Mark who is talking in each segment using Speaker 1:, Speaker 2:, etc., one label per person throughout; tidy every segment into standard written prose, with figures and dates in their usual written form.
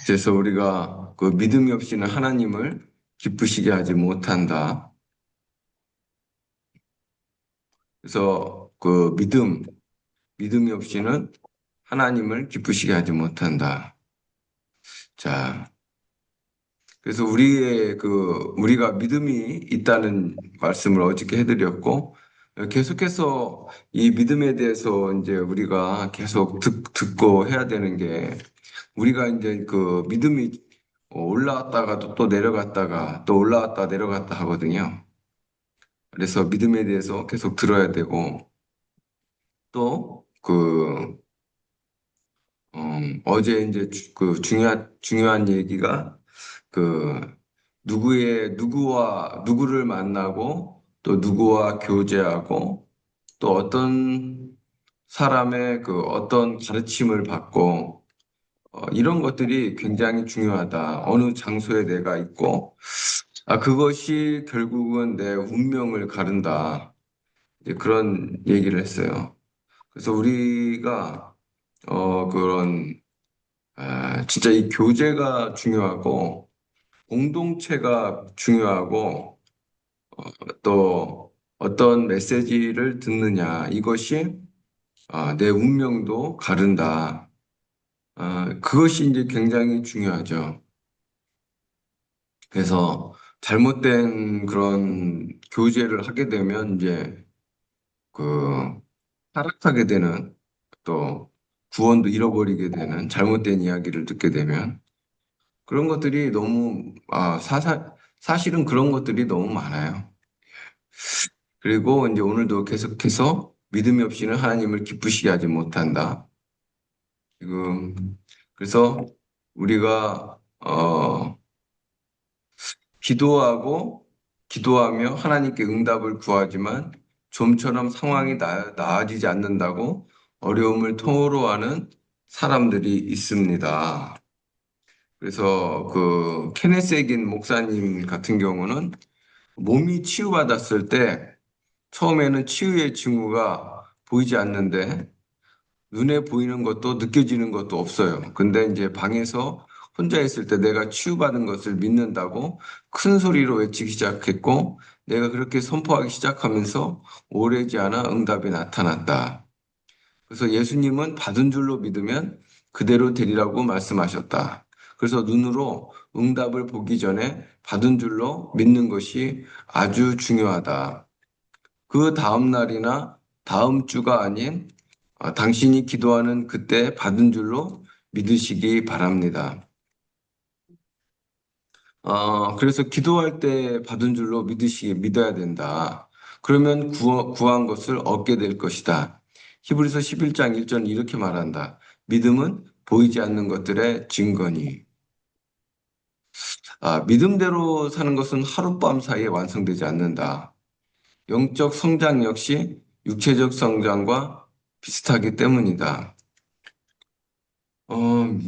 Speaker 1: 그래서 우리가 그 믿음이 없이는 하나님을 기쁘시게 하지 못한다. 그래서 그 믿음이 없이는 하나님을 기쁘시게 하지 못한다. 자, 그래서 우리가 믿음이 있다는 말씀을 어저께 해드렸고, 계속해서 이 믿음에 대해서 이제 우리가 계속 듣고 해야 되는 게, 우리가 이제 그 믿음이 올라왔다가 또 내려갔다가 또 올라왔다 내려갔다 하거든요. 그래서 믿음에 대해서 계속 들어야 되고, 또 어제 이제 그 중요한 얘기가 그 누구를 만나고 또 누구와 교제하고 또 어떤 사람의 그 어떤 가르침을 받고 이런 것들이 굉장히 중요하다. 어느 장소에 내가 있고 그것이 결국은 내 운명을 가른다. 이제 그런 얘기를 했어요. 그래서 우리가 그런 진짜 이 교제가 중요하고 공동체가 중요하고 또 어떤 메시지를 듣느냐 이것이 내 운명도 가른다. 그것이 이제 굉장히 중요하죠. 그래서 잘못된 그런 교제를 하게 되면 이제 그 타락하게 되는 또 구원도 잃어버리게 되는 잘못된 이야기를 듣게 되면 그런 것들이 너무 사실은 그런 것들이 너무 많아요. 그리고 이제 오늘도 계속해서 믿음이 없이는 하나님을 기쁘시게 하지 못한다. 지금 그래서 우리가 기도하며 하나님께 응답을 구하지만 좀처럼 상황이 나아지지 않는다고 어려움을 토로하는 사람들이 있습니다. 그래서 그 케네스 에긴 목사님 같은 경우는 몸이 치유받았을 때 처음에는 치유의 징후가 보이지 않는데 눈에 보이는 것도 느껴지는 것도 없어요. 근데 이제 방에서 혼자 있을 때 내가 치유받은 것을 믿는다고 큰 소리로 외치기 시작했고 내가 그렇게 선포하기 시작하면서 오래지 않아 응답이 나타났다. 그래서 예수님은 받은 줄로 믿으면 그대로 되리라고 말씀하셨다. 그래서 눈으로 응답을 보기 전에 받은 줄로 믿는 것이 아주 중요하다. 그 다음 날이나 다음 주가 아닌 당신이 기도하는 그때 받은 줄로 믿으시기 바랍니다. 그래서 기도할 때 받은 줄로 믿어야 된다. 그러면 구한 것을 얻게 될 것이다. 히브리서 11장 1절 이렇게 말한다. 믿음은 보이지 않는 것들의 증거니. 믿음대로 사는 것은 하룻밤 사이에 완성되지 않는다. 영적 성장 역시 육체적 성장과 비슷하기 때문이다.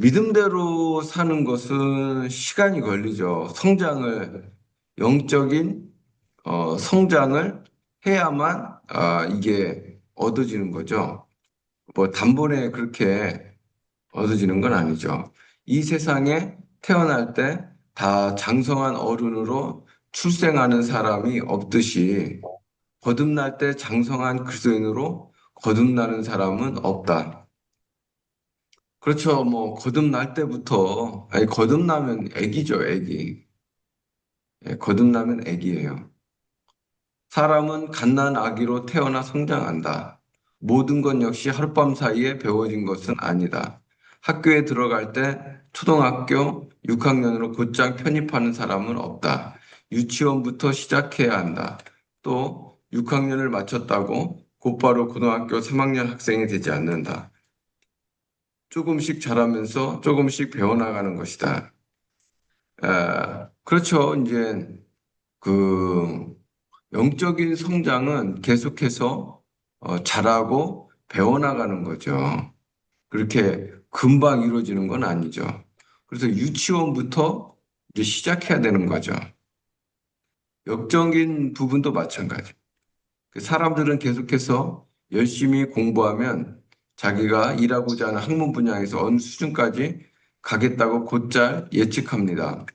Speaker 1: 믿음대로 사는 것은 시간이 걸리죠. 영적인 성장을 해야만 이게 얻어지는 거죠. 뭐 단번에 그렇게 얻어지는 건 아니죠. 이 세상에 태어날 때 다 장성한 어른으로 출생하는 사람이 없듯이 거듭날 때 장성한 그리스도인으로 거듭나는 사람은 없다. 그렇죠. 뭐 거듭날 때부터 거듭나면 애기죠, 애기. 거듭나면 애기예요. 사람은 갓난 아기로 태어나 성장한다. 모든 것 역시 하룻밤 사이에 배워진 것은 아니다. 학교에 들어갈 때 초등학교 6학년으로 곧장 편입하는 사람은 없다. 유치원부터 시작해야 한다. 또 6학년을 마쳤다고 곧바로 고등학교 3학년 학생이 되지 않는다. 조금씩 자라면서 조금씩 배워나가는 것이다. 그렇죠. 이제 그 영적인 성장은 계속해서 자라고 배워나가는 거죠. 그렇게 금방 이루어지는 건 아니죠. 그래서 유치원부터 이제 시작해야 되는 거죠. 역적인 부분도 마찬가지. 그 사람들은 계속해서 열심히 공부하면 자기가 일하고자 하는 학문 분야에서 어느 수준까지 가겠다고 곧잘 예측합니다.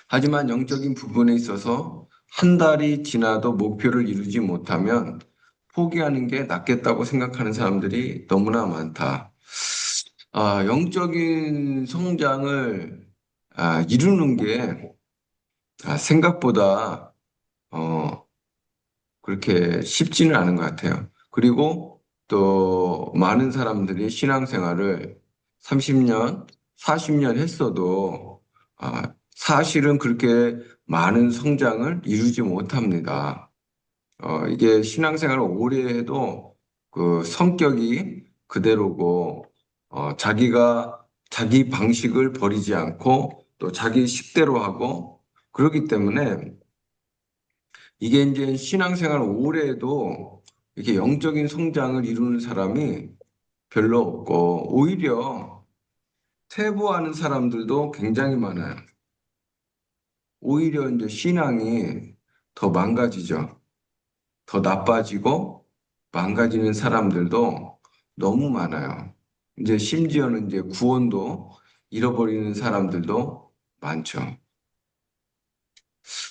Speaker 1: 하지만 영적인 부분에 있어서 한 달이 지나도 목표를 이루지 못하면 포기하는 게 낫겠다고 생각하는 사람들이 너무나 많다. 영적인 성장을 이루는 게 생각보다 어, 그렇게 쉽지는 않은 것 같아요. 그리고 또 많은 사람들이 신앙생활을 30년, 40년 했어도 사실은 그렇게 많은 성장을 이루지 못합니다. 이게 신앙생활을 오래 해도 그 성격이 그대로고, 자기가 자기 방식을 버리지 않고 또 자기 식대로 하고 그렇기 때문에 이게 이제 신앙생활 오래 해도 이렇게 영적인 성장을 이루는 사람이 별로 없고 오히려 퇴보하는 사람들도 굉장히 많아요. 오히려 이제 신앙이 더 망가지죠. 더 나빠지고 망가지는 사람들도 너무 많아요. 이제 심지어는 이제 구원도 잃어버리는 사람들도 많죠.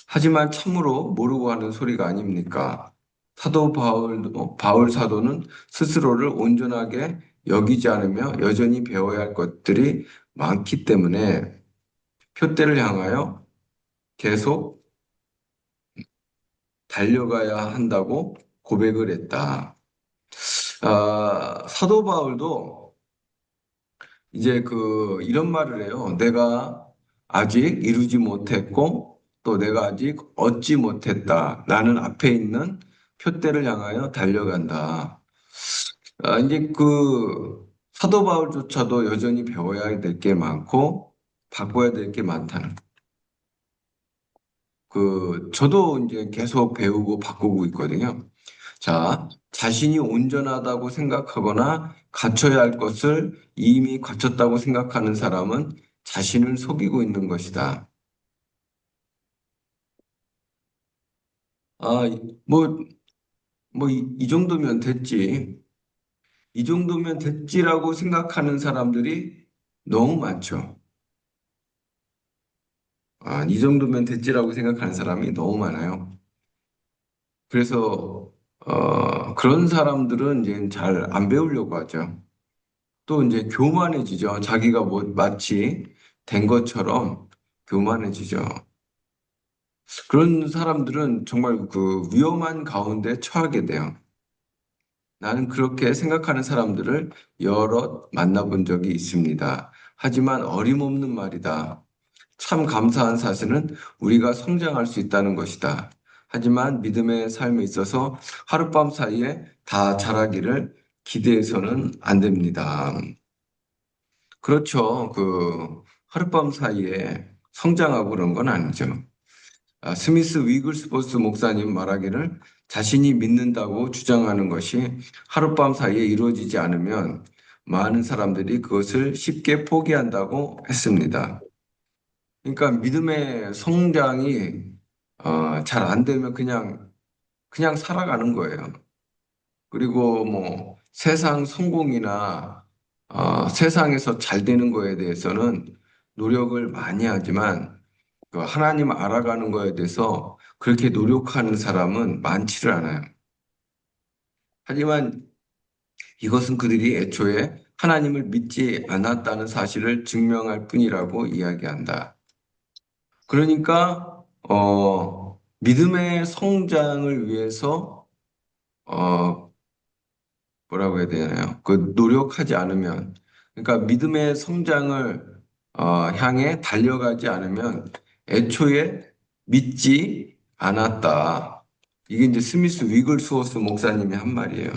Speaker 1: 하지만 참으로 모르고 하는 소리가 아닙니까? 바울 사도는 스스로를 온전하게 여기지 않으며 여전히 배워야 할 것들이 많기 때문에 표대를 향하여 계속 달려가야 한다고 고백을 했다. 사도 바울도 이제 이런 말을 해요. 내가 아직 이루지 못했고 또 내가 아직 얻지 못했다. 나는 앞에 있는 표대를 향하여 달려간다. 이제 사도 바울조차도 여전히 배워야 될 게 많고 바꿔야 될 게 많다는. 저도 이제 계속 배우고 바꾸고 있거든요. 자, 자신이 온전하다고 생각하거나 갖춰야 할 것을 이미 갖췄다고 생각하는 사람은 자신을 속이고 있는 것이다. 아, 뭐, 이 정도면 됐지. 이 정도면 됐지라고 생각하는 사람들이 너무 많죠. 이 정도면 됐지라고 생각하는 사람이 너무 많아요. 그래서, 그런 사람들은 이제 잘 안 배우려고 하죠. 또 이제 교만해지죠. 자기가 뭐 마치 된 것처럼 교만해지죠. 그런 사람들은 정말 위험한 가운데 처하게 돼요. 나는 그렇게 생각하는 사람들을 여럿 만나본 적이 있습니다. 하지만 어림없는 말이다. 참 감사한 사실은 우리가 성장할 수 있다는 것이다. 하지만 믿음의 삶에 있어서 하룻밤 사이에 다 자라기를 기대해서는 안 됩니다. 그렇죠. 하룻밤 사이에 성장하고 그런 건 아니죠. 스미스 위글스버스 목사님 말하기를 자신이 믿는다고 주장하는 것이 하룻밤 사이에 이루어지지 않으면 많은 사람들이 그것을 쉽게 포기한다고 했습니다. 그러니까 믿음의 성장이 잘 안 되면 그냥 살아가는 거예요. 그리고 뭐 세상 성공이나 세상에서 잘 되는 거에 대해서는 노력을 많이 하지만 하나님 알아가는 거에 대해서 그렇게 노력하는 사람은 많지를 않아요. 하지만 이것은 그들이 애초에 하나님을 믿지 않았다는 사실을 증명할 뿐이라고 이야기한다. 그러니까 믿음의 성장을 위해서 어, 뭐라고 해야 되나요? 노력하지 않으면, 그러니까 믿음의 성장을 향해 달려가지 않으면 애초에 믿지 않았다. 이게 이제 스미스 위글스워스 목사님이 한 말이에요.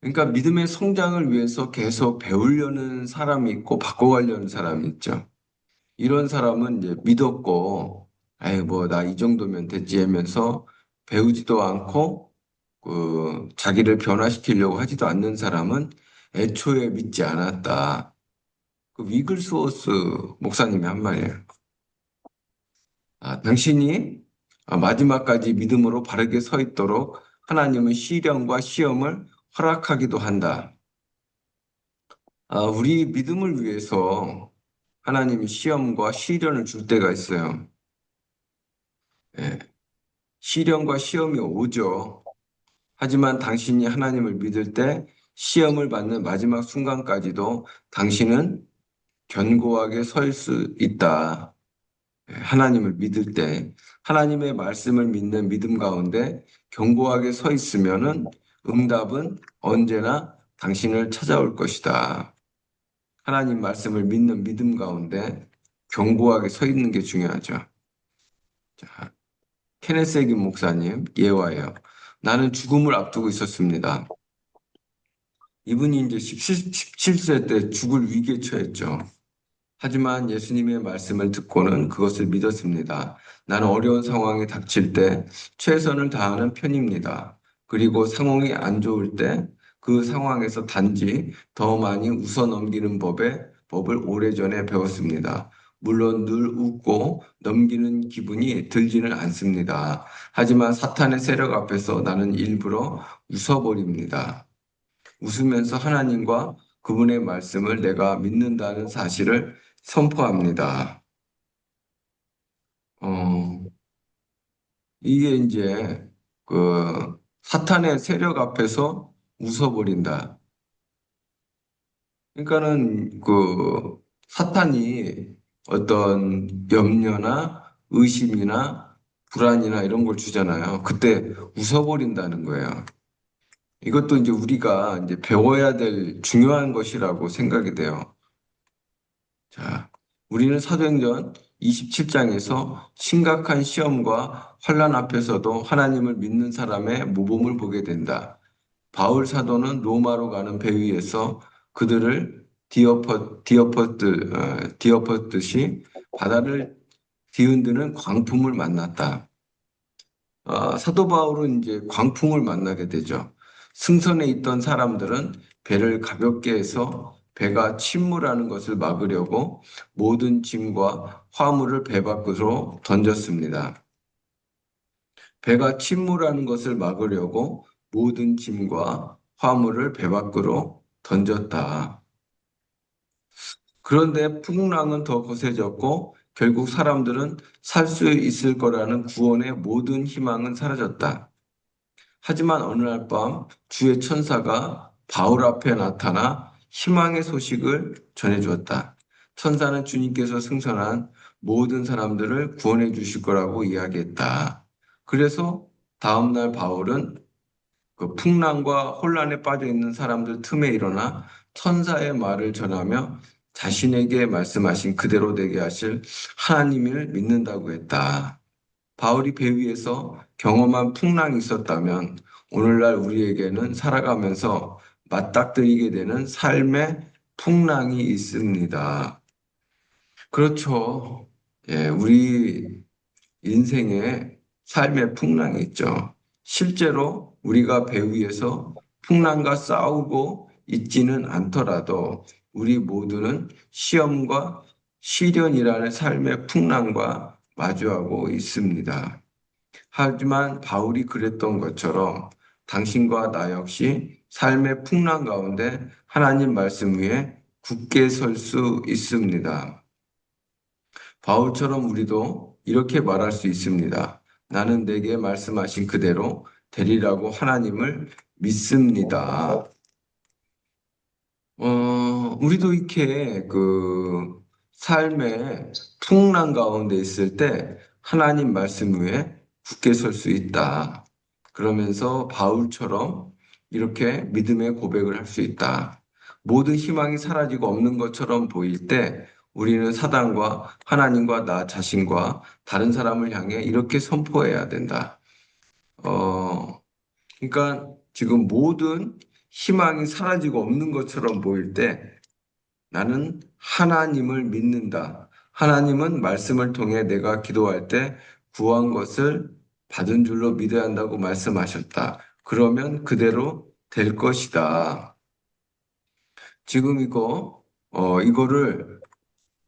Speaker 1: 그러니까 믿음의 성장을 위해서 계속 배우려는 사람이 있고 바꿔가려는 사람이 있죠. 이런 사람은 이제 믿었고, 아이, 뭐, 나 이 정도면 됐지 하면서 배우지도 않고, 자기를 변화시키려고 하지도 않는 사람은 애초에 믿지 않았다. 위글스워스 목사님이 한 말이에요. 당신이 마지막까지 믿음으로 바르게 서 있도록 하나님은 시련과 시험을 허락하기도 한다. 우리 믿음을 위해서 하나님이 시험과 시련을 줄 때가 있어요. 예, 시련과 시험이 오죠. 하지만 당신이 하나님을 믿을 때 시험을 받는 마지막 순간까지도 당신은 견고하게 설 수 있다. 하나님을 믿을 때 하나님의 말씀을 믿는 믿음 가운데 견고하게 서 있으면은 응답은 언제나 당신을 찾아올 것이다. 하나님 말씀을 믿는 믿음 가운데 견고하게 서 있는 게 중요하죠. 자, 케네스 에긴 목사님 예화예요. 나는 죽음을 앞두고 있었습니다. 이분이 이제 17세 때 죽을 위기에 처했죠. 하지만 예수님의 말씀을 듣고는 그것을 믿었습니다. 나는 어려운 상황이 닥칠 때 최선을 다하는 편입니다. 그리고 상황이 안 좋을 때 그 상황에서 단지 더 많이 웃어넘기는 법을 오래전에 배웠습니다. 물론 늘 웃고 넘기는 기분이 들지는 않습니다. 하지만 사탄의 세력 앞에서 나는 일부러 웃어버립니다. 웃으면서 하나님과 그분의 말씀을 내가 믿는다는 사실을 선포합니다. 어, 이게 이제 사탄의 세력 앞에서 웃어버린다. 그러니까는 사탄이 어떤 염려나 의심이나 불안이나 이런 걸 주잖아요. 그때 웃어버린다는 거예요. 이것도 이제 우리가 이제 배워야 될 중요한 것이라고 생각이 돼요. 자, 우리는 사도행전 27장에서 심각한 시험과 환난 앞에서도 하나님을 믿는 사람의 모범을 보게 된다. 바울 사도는 로마로 가는 배 위에서 그들을 뒤엎었듯이 바다를 뒤흔드는 광풍을 만났다. 사도 바울은 이제 광풍을 만나게 되죠. 승선에 있던 사람들은 배를 가볍게 해서 배가 침몰하는 것을 막으려고 모든 짐과 화물을 배 밖으로 던졌습니다. 배가 침몰하는 것을 막으려고 모든 짐과 화물을 배 밖으로 던졌다. 그런데 풍랑은 더 거세졌고 결국 사람들은 살 수 있을 거라는 구원의 모든 희망은 사라졌다. 하지만 어느 날 밤 주의 천사가 바울 앞에 나타나 희망의 소식을 전해 주었다. 천사는 주님께서 승선한 모든 사람들을 구원해 주실 거라고 이야기했다. 그래서 다음날 바울은 그 풍랑과 혼란에 빠져 있는 사람들 틈에 일어나 천사의 말을 전하며 자신에게 말씀하신 그대로 되게 하실 하나님을 믿는다고 했다. 바울이 배 위에서 경험한 풍랑이 있었다면 오늘날 우리에게는 살아가면서 맞닥뜨리게 되는 삶의 풍랑이 있습니다. 그렇죠. 예, 우리 인생에 삶의 풍랑이 있죠. 실제로 우리가 배 위에서 풍랑과 싸우고 있지는 않더라도 우리 모두는 시험과 시련이라는 삶의 풍랑과 마주하고 있습니다. 하지만 바울이 그랬던 것처럼 당신과 나 역시 삶의 풍랑 가운데 하나님 말씀 위에 굳게 설 수 있습니다. 바울처럼 우리도 이렇게 말할 수 있습니다. 나는 내게 말씀하신 그대로 되리라고 하나님을 믿습니다. 우리도 이렇게 삶의 풍랑 가운데 있을 때 하나님 말씀 위에 굳게 설 수 있다. 그러면서 바울처럼 이렇게 믿음의 고백을 할 수 있다. 모든 희망이 사라지고 없는 것처럼 보일 때 우리는 사단과 하나님과 나 자신과 다른 사람을 향해 이렇게 선포해야 된다. 어, 그러니까 지금 모든 희망이 사라지고 없는 것처럼 보일 때 나는 하나님을 믿는다. 하나님은 말씀을 통해 내가 기도할 때 구한 것을 받은 줄로 믿어야 한다고 말씀하셨다. 그러면 그대로 될 것이다. 지금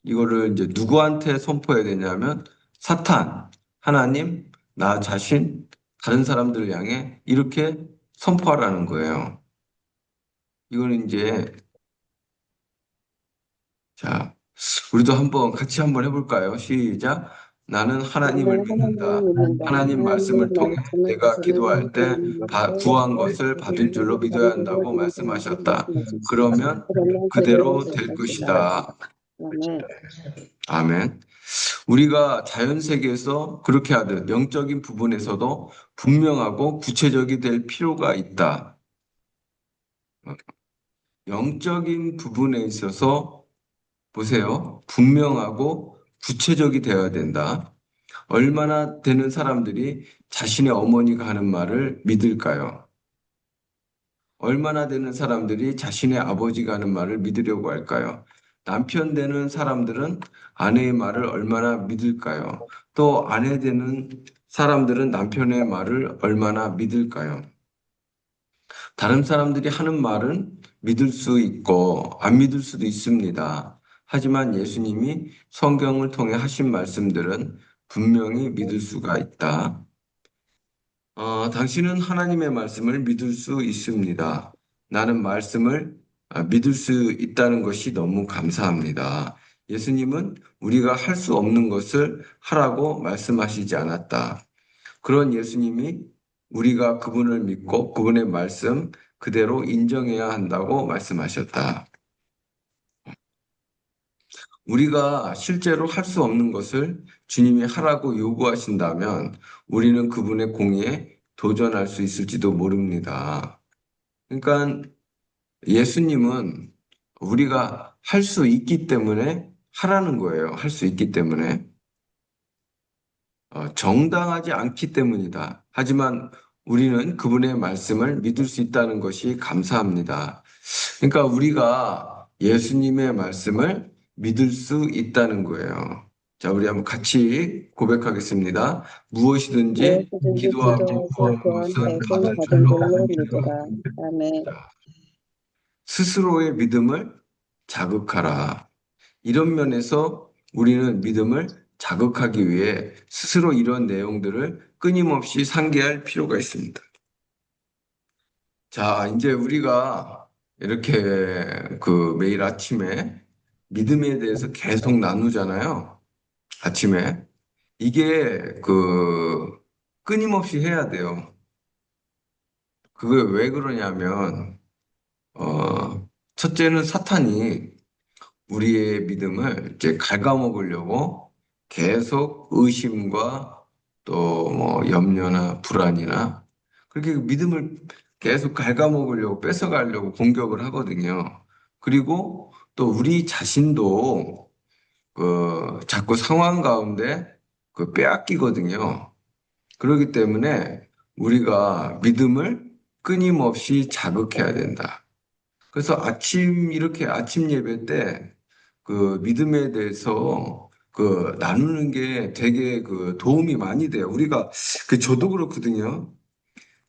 Speaker 1: 이거를 이제 누구한테 선포해야 되냐면 사탄, 하나님, 나 자신, 다른 사람들을 향해 이렇게 선포하라는 거예요. 이거는 이제 우리도 같이 한번 해볼까요? 시작. 나는 하나님을
Speaker 2: 나는 하나님을
Speaker 1: 믿는다.
Speaker 2: 믿는다.
Speaker 1: 하나님
Speaker 2: 하나님의
Speaker 1: 말씀을 통해
Speaker 2: 말씀을
Speaker 1: 내가 기도할 때
Speaker 2: 구하는 것을
Speaker 1: 구한 것을 받을 줄로 믿어야
Speaker 2: 받은 줄로
Speaker 1: 한다고
Speaker 2: 믿는다고
Speaker 1: 말씀하셨다.
Speaker 2: 말씀하셨습니다.
Speaker 1: 그러면
Speaker 2: 그러면 그대로
Speaker 1: 그대로
Speaker 2: 될
Speaker 1: 될
Speaker 2: 것이다.
Speaker 1: 것이다.
Speaker 2: 아멘.
Speaker 1: 아멘. 우리가 자연 세계에서 그렇게 하듯 영적인 부분에서도 분명하고 구체적이 될 필요가 있다. 영적인 부분에 있어서 보세요. 분명하고 구체적이 되어야 된다. 얼마나 되는 사람들이 자신의 어머니가 하는 말을 믿을까요? 얼마나 되는 사람들이 자신의 아버지가 하는 말을 믿으려고 할까요? 남편 되는 사람들은 아내의 말을 얼마나 믿을까요? 또 아내 되는 사람들은 남편의 말을 얼마나 믿을까요? 다른 사람들이 하는 말은 믿을 수 있고 안 믿을 수도 있습니다. 하지만 예수님이 성경을 통해 하신 말씀들은 분명히 믿을 수가 있다. 당신은 하나님의 말씀을 믿을 수 있습니다. 나는 말씀을 믿을 수 있다는 것이 너무 감사합니다. 예수님은 우리가 할 수 없는 것을 하라고 말씀하시지 않았다. 그런 예수님이 우리가 그분을 믿고 그분의 말씀 그대로 인정해야 한다고 말씀하셨다. 우리가 실제로 할 수 없는 것을 주님이 하라고 요구하신다면 우리는 그분의 공의에 도전할 수 있을지도 모릅니다. 그러니까 예수님은 우리가 할 수 있기 때문에 하라는 거예요. 할 수 있기 때문에. 정당하지 않기 때문이다. 하지만 우리는 그분의 말씀을 믿을 수 있다는 것이 감사합니다. 그러니까 우리가 예수님의 말씀을 믿을 수 있다는 거예요. 자, 우리 한번 같이 고백하겠습니다. 무엇이든지
Speaker 2: 무엇이든지
Speaker 1: 기도하고
Speaker 2: 기도하고
Speaker 1: 구하는
Speaker 2: 구한
Speaker 1: 것은
Speaker 2: 것은
Speaker 1: 받을
Speaker 2: 받은
Speaker 1: 줄로
Speaker 2: 줄로
Speaker 1: 믿으라.
Speaker 2: 믿으라. 아멘.
Speaker 1: 스스로의 믿음을 자극하라. 이런 면에서 우리는 믿음을 자극하기 위해 스스로 이런 내용들을 끊임없이 상기할 필요가 있습니다. 자, 이제 우리가 이렇게 매일 아침에 믿음에 대해서 계속 나누잖아요. 아침에. 이게 끊임없이 해야 돼요. 그게 왜 그러냐면, 첫째는 사탄이 우리의 믿음을 이제 갉아먹으려고 계속 의심과 또 뭐 염려나 불안이나 그렇게 믿음을 계속 갉아먹으려고 뺏어가려고 공격을 하거든요. 그리고 또 우리 자신도 자꾸 상황 가운데 빼앗기거든요. 그렇기 때문에 우리가 믿음을 끊임없이 자극해야 된다. 그래서 이렇게 아침 예배 때 믿음에 대해서 나누는 게 되게 도움이 많이 돼요. 우리가, 저도 그렇거든요.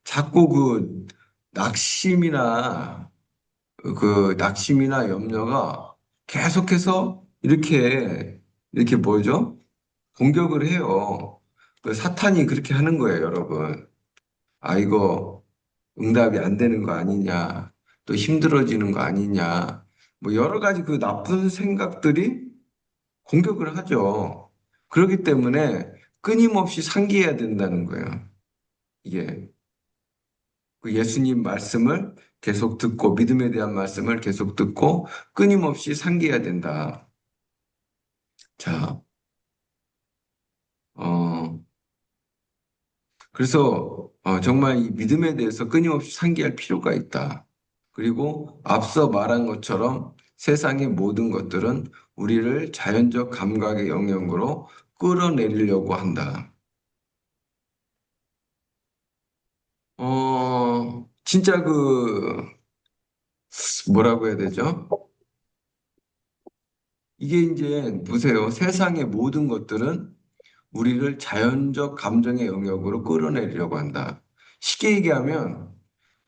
Speaker 1: 자꾸 낙심이나, 낙심이나 염려가 계속해서 이렇게 뭐죠? 공격을 해요. 사탄이 그렇게 하는 거예요, 여러분. 이거 응답이 안 되는 거 아니냐, 또 힘들어지는 거 아니냐, 뭐 여러 가지 나쁜 생각들이 공격을 하죠. 그렇기 때문에 끊임없이 상기해야 된다는 거예요. 이게 예수님 말씀을 계속 듣고 믿음에 대한 말씀을 계속 듣고 끊임없이 상기해야 된다. 자, 어, 그래서 정말 이 믿음에 대해서 끊임없이 상기할 필요가 있다. 그리고 앞서 말한 것처럼 세상의 모든 것들은 우리를 자연적 감각의 영역으로 끌어내리려고 한다. 진짜 뭐라고 해야 되죠? 이게 이제 보세요. 세상의 모든 것들은 우리를 자연적 감정의 영역으로 끌어내리려고 한다. 쉽게 얘기하면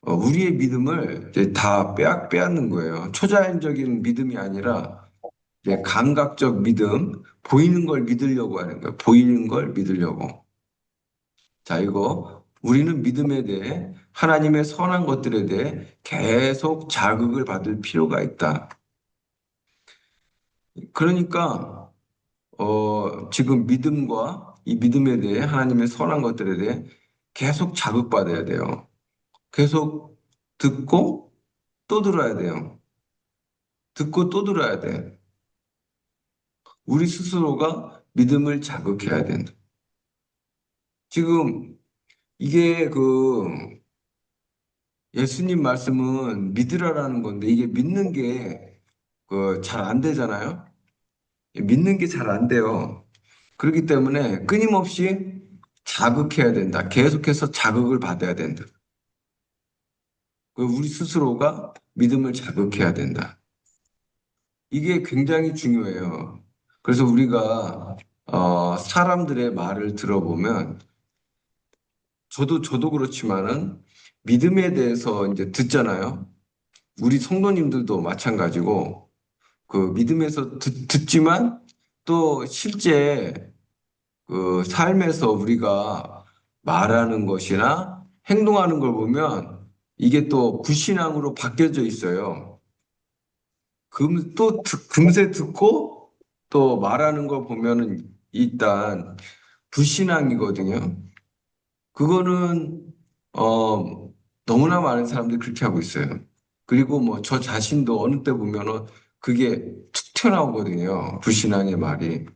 Speaker 1: 우리의 믿음을 이제 다 빼앗는 거예요. 초자연적인 믿음이 아니라 이제 감각적 믿음, 보이는 걸 믿으려고 하는 거예요. 보이는 걸 믿으려고. 자, 이거 우리는 믿음에 대해 하나님의 선한 것들에 대해 계속 자극을 받을 필요가 있다. 그러니까 지금 믿음과 이 믿음에 대해 하나님의 선한 것들에 대해 계속 자극받아야 돼요. 계속 듣고 또 들어야 돼요. 듣고 또 들어야 돼. 우리 스스로가 믿음을 자극해야 된다. 지금 이게 예수님 말씀은 믿으라라는 건데 이게 믿는 게 잘 안 되잖아요. 믿는 게 잘 안 돼요. 그렇기 때문에 끊임없이 자극해야 된다. 계속해서 자극을 받아야 된다. 우리 스스로가 믿음을 자극해야 된다. 이게 굉장히 중요해요. 그래서 우리가 사람들의 말을 들어보면 저도 그렇지만은 믿음에 대해서 이제 듣잖아요. 우리 성도님들도 마찬가지고 그 믿음에서 듣지만 또 실제 그 삶에서 우리가 말하는 것이나 행동하는 걸 보면 이게 또 불신앙으로 바뀌어져 있어요. 금세 듣고 또 말하는 거 보면은 일단 불신앙이거든요. 그거는 너무나 많은 사람들이 그렇게 하고 있어요. 그리고 뭐 저 자신도 어느 때 보면은 그게 툭 튀어나오거든요. 불신앙의 말이.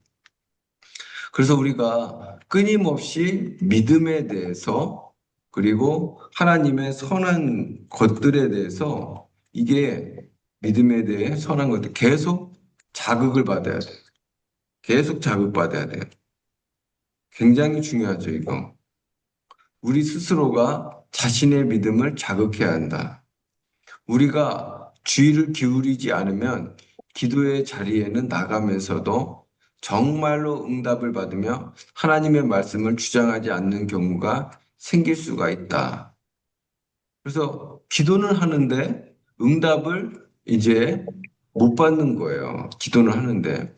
Speaker 1: 그래서 우리가 끊임없이 믿음에 대해서 그리고 하나님의 선한 것들에 대해서 이게 믿음에 대해 선한 것들 계속 자극을 받아야 돼요. 계속 자극받아야 돼요. 굉장히 중요하죠, 이거. 우리 스스로가 자신의 믿음을 자극해야 한다. 우리가 주의를 기울이지 않으면 기도의 자리에는 나가면서도 정말로 응답을 받으며 하나님의 말씀을 주장하지 않는 경우가 생길 수가 있다. 그래서 기도는 하는데 응답을 이제 못 받는 거예요. 기도는 하는데.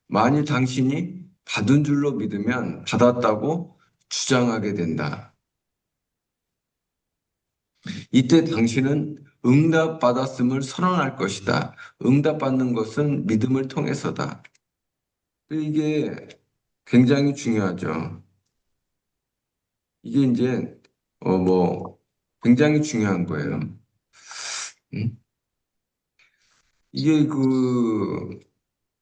Speaker 1: 만일 당신이 받은 줄로 믿으면 받았다고 주장하게 된다. 이때 당신은 응답받았음을 선언할 것이다. 응답받는 것은 믿음을 통해서다. 이게 굉장히 중요하죠. 이게 이제, 굉장히 중요한 거예요. 음? 이게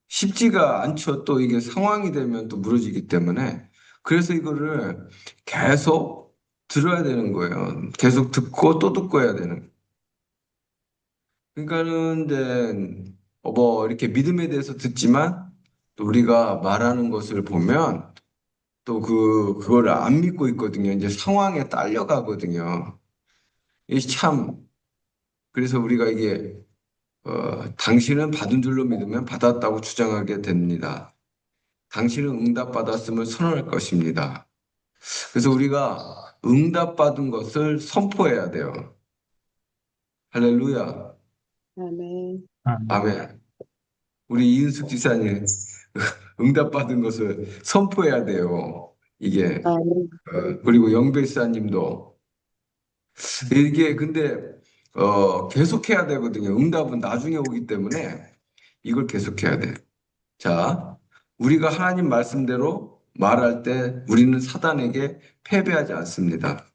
Speaker 1: 쉽지가 않죠. 또 이게 상황이 되면 또 무너지기 때문에. 그래서 이거를 계속 들어야 되는 거예요. 계속 듣고 또 듣고 해야 되는. 그러니까는 이제 이렇게 믿음에 대해서 듣지만 또 우리가 말하는 것을 보면 또 그거를 안 믿고 있거든요. 이제 상황에 딸려가거든요. 이 참 그래서 우리가 이게 당신은 받은 줄로 믿으면 받았다고 주장하게 됩니다. 당신은 응답받았음을 선언할 것입니다. 그래서 우리가 응답받은 것을 선포해야 돼요. 할렐루야.
Speaker 2: 아멘.
Speaker 1: 아멘. 우리 이은숙 지사님 응답받은 것을 선포해야 돼요. 이게
Speaker 2: 아멘.
Speaker 1: 그리고 영배사님도 이게 근데 계속해야 되거든요. 응답은 나중에 오기 때문에 이걸 계속해야 돼. 자, 우리가 하나님 말씀대로 말할 때 우리는 사단에게 패배하지 않습니다.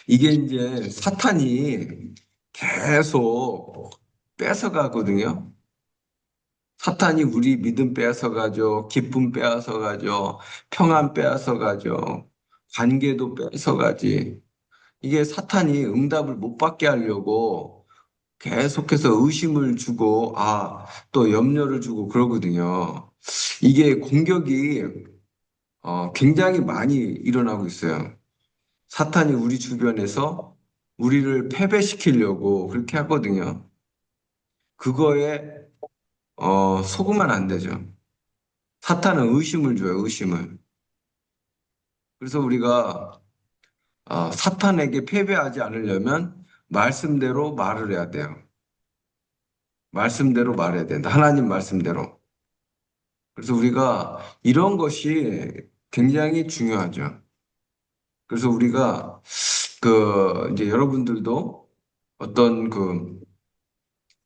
Speaker 1: 이게 이제 사탄이 계속 뺏어가거든요. 사탄이 우리 믿음 빼앗아가죠. 기쁨 빼앗아가죠. 평안 빼앗아가죠. 관계도 뺏어가지. 이게 사탄이 응답을 못 받게 하려고 계속해서 의심을 주고, 또 염려를 주고 그러거든요. 이게 공격이 굉장히 많이 일어나고 있어요. 사탄이 우리 주변에서 우리를 패배시키려고 그렇게 하거든요. 그거에 속으면 안 되죠. 사탄은 의심을 줘요, 의심을. 그래서 우리가 사탄에게 패배하지 않으려면 말씀대로 말을 해야 돼요. 말씀대로 말해야 된다. 하나님 말씀대로. 그래서 우리가 이런 것이 굉장히 중요하죠. 그래서 우리가 이제 여러분들도 어떤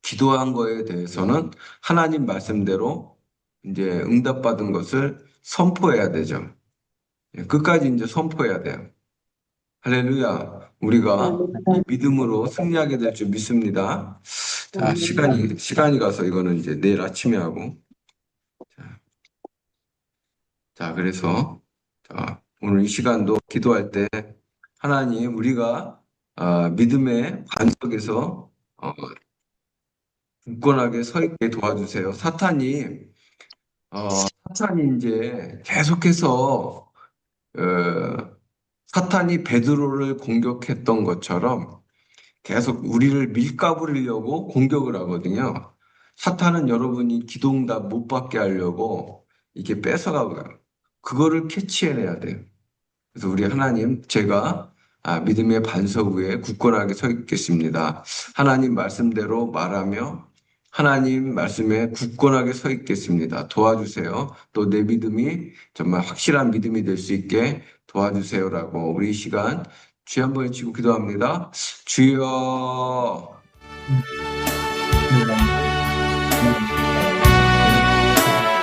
Speaker 1: 기도한 거에 대해서는 하나님 말씀대로 이제 응답받은 것을 선포해야 되죠. 끝까지 이제 선포해야 돼요. 할렐루야. 우리가 이 믿음으로 승리하게 될 줄 믿습니다. 자, 시간이 가서 이거는 이제 내일 아침에 하고. 자, 그래서, 자, 오늘 이 시간도 기도할 때 하나님, 우리가 믿음의 반석에서 굳건하게 서 있게 도와주세요. 어, 사탄이 이제 계속해서, 사탄이 베드로를 공격했던 것처럼 계속 우리를 밀가부리려고 공격을 하거든요. 사탄은 여러분이 기도응답 못 받게 하려고 이렇게 뺏어가고요. 그거를 캐치해내야 돼요. 그래서 우리 하나님, 제가 믿음의 반석 위에 굳건하게 서 있겠습니다. 하나님 말씀대로 말하며 하나님 말씀에 굳건하게 서 있겠습니다. 도와주세요. 또 내 믿음이 정말 확실한 믿음이 될 수 있게 도와주세요라고 우리 이 시간 주여 한번 외치고 기도합니다. 주여.
Speaker 2: 음.